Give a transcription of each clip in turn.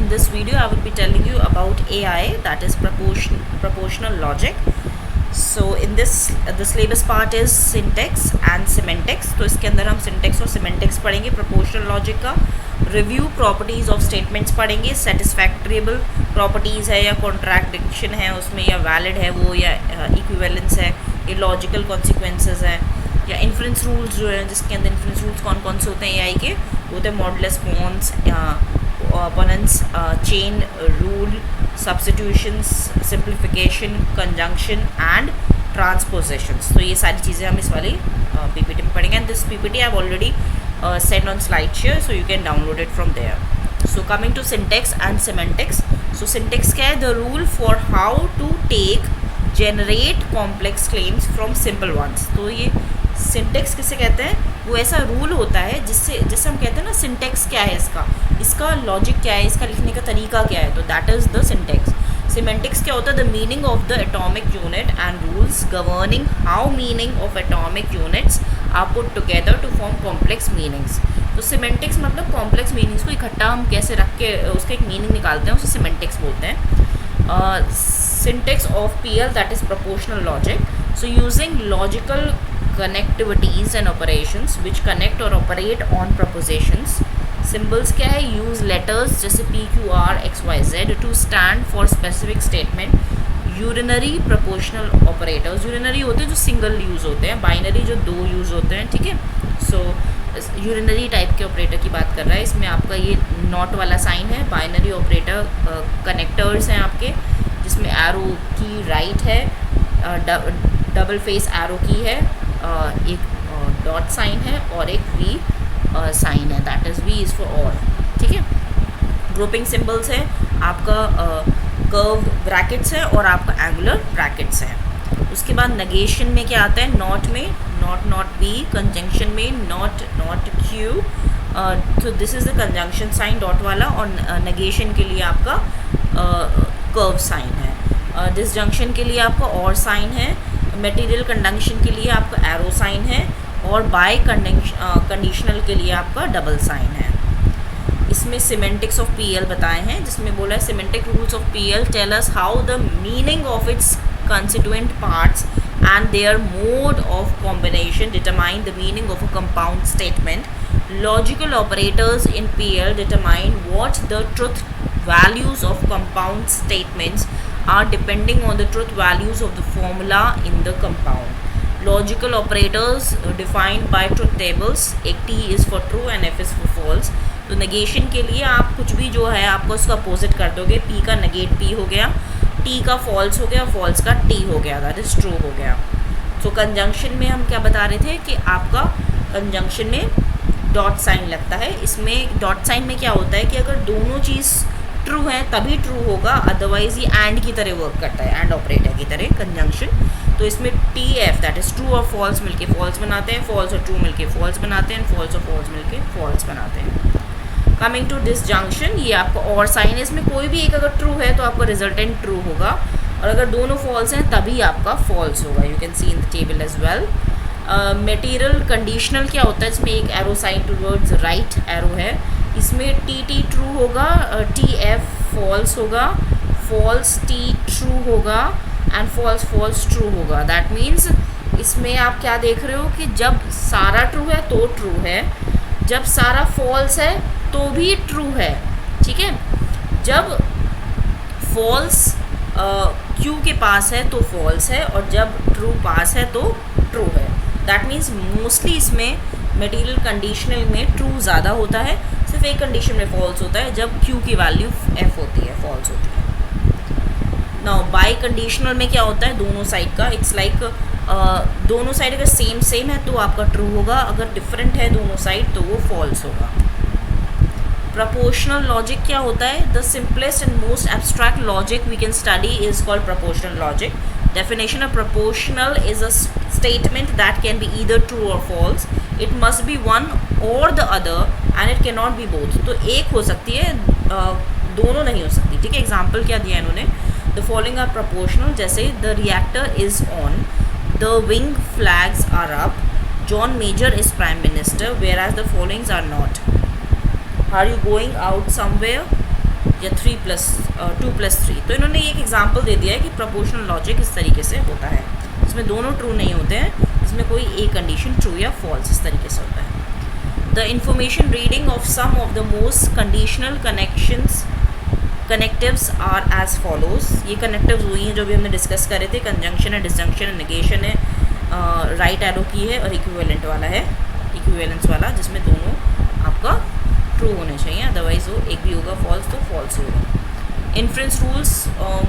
in this video I will be telling you about AI, that is proportional logic. So in this the syllabus part is syntax and semantics. तो इसके अंदर हम syntax और semantics पढ़ेंगे, proportional logic का review, properties of statements पढ़ेंगे, सेटिस्फैक्ट्रिएबल properties है या कॉन्ट्रैक्डिक्शन है उसमें, या वैलिड है वो, या इक्विवेलेंस है, ये लॉजिकल कॉन्सिक्वेंसेस हैं, या इन्फ्रेंस रूल्स जो है जिसके अंदर इन्फ्रेंस रूल्स कौन कौन से होते हैं एआई के, वो होते हैं मॉडुलस पॉन्स, अपोनेंस, chain rule, substitutions, simplification, conjunction and transpositions. तो ये सारी चीज़ें हम इस वाली पीपीटी में पढ़ेंगे. And this PPT I have already sent on SlideShare, so you can download it from there. So coming to syntax and semantics. So syntax क्या है? The rule for how to generate complex claims from simple ones. तो ये syntax किसे कहते हैं? वो ऐसा rule होता है जिससे हम कहते हैं ना syntax क्या है, इसका लॉजिक क्या है, इसका लिखने का तरीका क्या है, तो that is the syntax. Semantics क्या होता है? The meaning of the atomic unit and rules governing how meaning of atomic units are put together to form complex meanings. तो सिमेंटिक्स मतलब कॉम्प्लेक्स मीनिंग्स को इकट्ठा हम कैसे रख के उसका एक मीनिंग निकालते हैं, उसे सिमेंटिक्स बोलते हैं. Syntax of PL, that is proportional logic. So using logical connectivities and operations which connect or operate on propositions. Symbols क्या है? यूज़ लेटर्स जैसे PQR XYZ to stand for specific statement. Urinary proportional operators, urinary होते हैं जो single use होते हैं, binary जो दो यूज़ होते हैं, ठीक है. सो यूरिनरी टाइप के ऑपरेटर की बात कर रहा है. इसमें आपका ये नॉट वाला साइन है. बाइनरी ऑपरेटर कनेक्टर्स हैं आपके, जिसमें एरो की राइट है, डबल फेस एरो की है, एक डॉट साइन है और एक वी साइन है, that is V is for or, ठीक है. ग्रुपिंग सिम्बल्स है आपका, कर्व ब्रैकेट्स है और आपका एंगुलर ब्रैकेट्स है. उसके बाद नेगेशन में क्या आता है? नॉट में नॉट बी, कंजंक्शन में नॉट क्यू. तो this is the conjunction sign dot वाला, और नेगेशन के लिए आपका कर्व साइन है. डिसजंक्शन के लिए आपका और साइन है. मटेरियल कंडक्शन के लिए आपका एरो साइन है, और बाय कंडीशनल के लिए आपका डबल साइन है. इसमें सिमेंटिक्स ऑफ पीएल बताए हैं, जिसमें बोला है semantic rules of PL tell us how the meaning of its constituent parts and their mode of combination determine the meaning of a compound statement. Logical operators in PL determine what the truth values of compound statements are depending on the truth values of the formula in the compound. Logical operators defined by truth tables. एक T is for true and F is for false. तो negation के लिए आप कुछ भी जो है आपको उसका अपोजिट कर दोगे. P का negate P हो गया, T का फॉल्स हो गया, फॉल्स का T हो गया, दैट इज़ ट्रू हो गया. तो कंजंक्शन में हम क्या बता रहे थे कि आपका कंजंक्शन में डॉट साइन लगता है. इसमें डॉट साइन में क्या होता है कि अगर दोनों चीज़ ट्रू है तभी ट्रू होगा, अदरवाइज ये एंड की तरह वर्क करता है, एंड ऑपरेटर की तरह कंजंक्शन. तो इसमें TF दैट इज़ ट्रू और फॉल्स मिलके फॉल्स बनाते हैं, फॉल्स और ट्रू मिलके फॉल्स बनाते हैं, फॉल्स और फॉल्स मिलके फॉल्स बनाते हैं. कमिंग टू डिसजंक्शन, ये आपका और साइन है. इसमें कोई भी एक अगर ट्रू है तो आपका रिजल्टेंट ट्रू होगा, और अगर दोनों फॉल्स हैं तभी आपका फॉल्स होगा. You can see in the table as well. Material conditional क्या होता है? इसमें एक arrow sign towards right arrow है. इसमें TT ट्रू होगा, TF फॉल्स होगा, फॉल्स T ट्रू होगा एंड फॉल्स ट्रू होगा. दैट मीन्स इसमें आप क्या देख रहे हो कि जब सारा ट्रू है तो ट्रू है, जब सारा फॉल्स है तो भी ट्रू है, ठीक है. जब फॉल्स क्यू के पास है तो फॉल्स है, और जब ट्रू पास है तो ट्रू है. दैट मीन्स मोस्टली इसमें मटेरियल कंडीशनल में ट्रू ज़्यादा होता है, सिर्फ एक कंडीशन में फॉल्स होता है, जब क्यू की वैल्यू F होती है, फॉल्स होती है. नाउ बाई कंडीशनल में क्या होता है? दोनों साइड का, इट्स लाइक दोनों साइड अगर सेम है तो आपका ट्रू होगा, अगर डिफरेंट है दोनों साइड तो वो फॉल्स होगा. Proportional logic क्या होता है? The simplest and most abstract logic we can study is called proportional logic. Definition of proportional is a statement that can be either true or false. It must be one or the other and it cannot be both. तो एक हो सकती है, दोनों नहीं हो सकती, ठीक है. एग्जाम्पल क्या दिया इन्होंने? The following are proportional, जैसे the reactor is on, the wing flags are up, John Major is prime minister, whereas the followings are not. Are you going out somewhere? या 2+3। तो इन्होंने एक एग्जांपल दे दिया है कि प्रोपोर्शनल लॉजिक इस तरीके से होता है, इसमें दोनों ट्रू नहीं होते हैं, इसमें कोई एक कंडीशन ट्रू या फॉल्स इस तरीके से होता है। The information reading of some of the most conditional connectives are as follows. ये कनेक्टिव्स वही हैं जो भी हमने डिस्कस करे थे, कंजंक्शन है, डिसजंक्शन है, नेगेशन है, राइट एरो की है और इक्विवेलेंट वाला है, इक्विवेलेंस वाला, जिसमें दोनों आपका ट्रू होने चाहिए, अदरवाइज वो एक भी होगा फॉल्स तो फॉल्स होगा। इन्फ्रेंस रूल्स,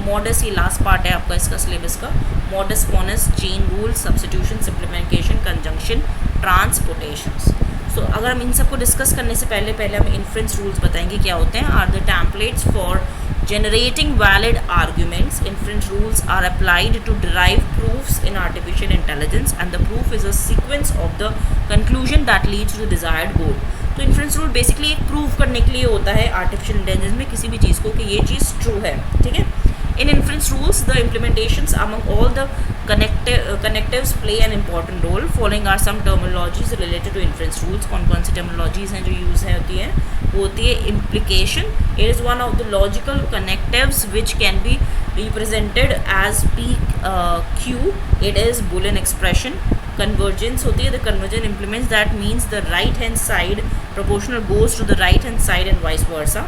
मॉडस, ये लास्ट पार्ट है आपका इसका सिलेबस का, modus ponens, chain rule, substitution, simplification, conjunction, transportations. So अगर हम इन सबको डिस्कस करने से पहले हम इन्फ्रेंस रूल्स बताएंगे क्या होते हैं। Are the templates for generating valid arguments. Inference rules are applied to derive proofs in artificial intelligence, and the proof is a sequence of the conclusion that leads to the desired goal. तो inference rule basically एक prove करने के लिए होता है artificial intelligence में किसी भी चीज़ को कि ये चीज़ ट्रू है, ठीक है। In inference rules the implementations among all the connectives play an important role. Following are some terminologies related to inference rules. कौन कौन सी टर्मिनोलॉजीज हैं जो यूज़ है होती हैं, वो होती है implication. It is one of the logical connectives which can be represented as P Q. It is boolean expression. Convergence होती है, the conversion implements that means the right hand side proportional goes to the right hand side and vice versa.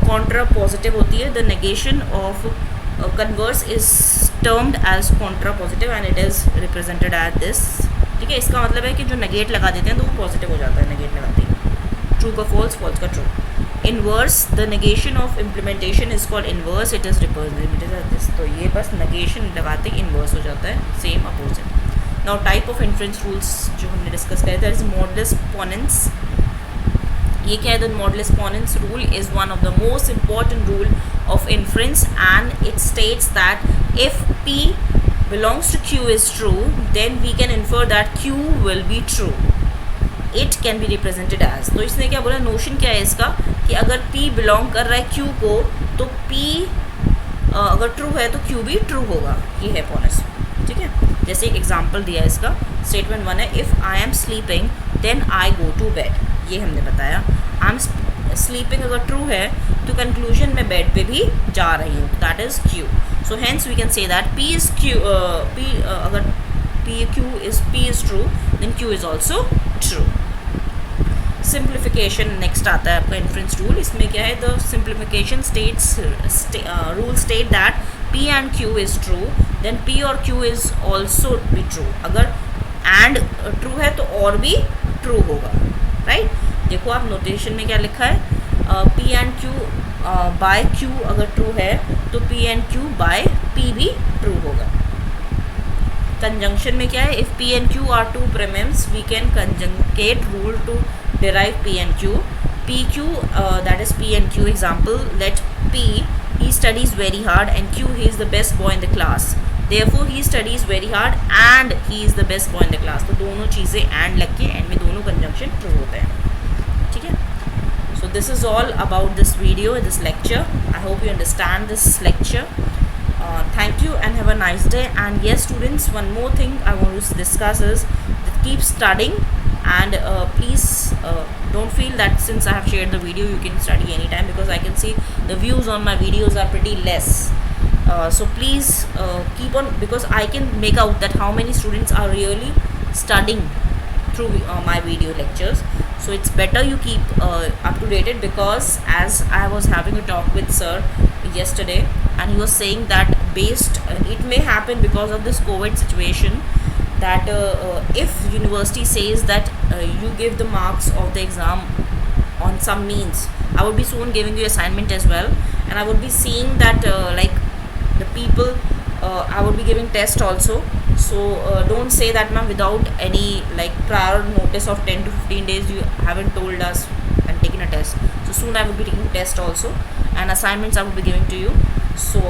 Contrapositive होती है, the negation of converse is termed as contrapositive and it is represented as this, ठीक है। इसका मतलब है कि जो negate लगा देते हैं तो वो पॉजिटिव हो जाता है नेगेट लगाते ही। ट्रू का फॉल्स, फॉल्स का true. Inverse, the negation of implementation is called inverse, it is represented as this. तो ये बस नेगेशन लगाते ही इनवर्स हो जाता है, same opposite. Now type of inference rules जो हमने डिस्कस करे थे, इज मॉडुलस पोनेंस। ये क्या है, the modus ponens rule is one of the most important rule of inference, and it states that if P belongs to Q is true, then we can infer that Q will be true. It can be represented as। तो इसने क्या बोला, notion क्या है इसका कि अगर P belong कर रहा है Q को तो P अगर ट्रू है तो Q भी ट्रू होगा, ये है पोनेंस, ठीक है। जैसे एक एग्जांपल दिया है इसका, स्टेटमेंट 1 है, if I am sleeping then I go to bed, ये हमने बताया। आई एम स्लीपिंग अगर ट्रू है तो कंक्लूजन में बेड पे भी जा रही हूँ, that is Q. So hence we can say that P is Q, अगर P is true then Q is also true. Simplification next आता है आपका इन्फ्रेंस रूल। इसमें क्या है, the simplification rule state that P and Q is true then P और Q is also be true. अगर and true है तो और भी ट्रू होगा, राइट। देखो आप नोटेशन में क्या लिखा है, P and Q by Q अगर ट्रू है तो P and Q by P भी ट्रू होगा। कंजंक्शन में क्या है, if P and Q are two premises we can conjunct rule to derive P and Q. P Q that is P and Q, example let P he studies very hard and Q he is the best boy in the class, therefore he studies very hard and he is the best boy in the class. तो दोनों चीज़ें and लग के and में दोनों conjunction true होते हैं, ठीक है। So this is all about this video, this lecture. I hope you understand this lecture. Thank you and have a nice day. And yes students, one more thing I want to discuss is that keep studying and please don't feel that since I have shared the video you can study anytime, because I can see the views on my videos are pretty less. So please keep on, because I can make out that how many students are really studying through my video lectures. So it's better you keep up to date, because as I was having a talk with sir yesterday and he was saying that it may happen because of this COVID situation that if university says that you give the marks of the exam on some means, I would be soon giving you assignment as well, and I would be seeing that like the people I would be giving test also. So don't say that ma'am without any like prior notice of 10 to 15 days you haven't told us and taken a test. So soon I will be taking test also, and assignments I will be giving to you. So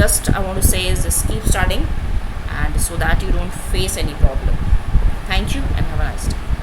just I want to say is just keep studying, and so that you don't face any problem. Thank you and have a nice day.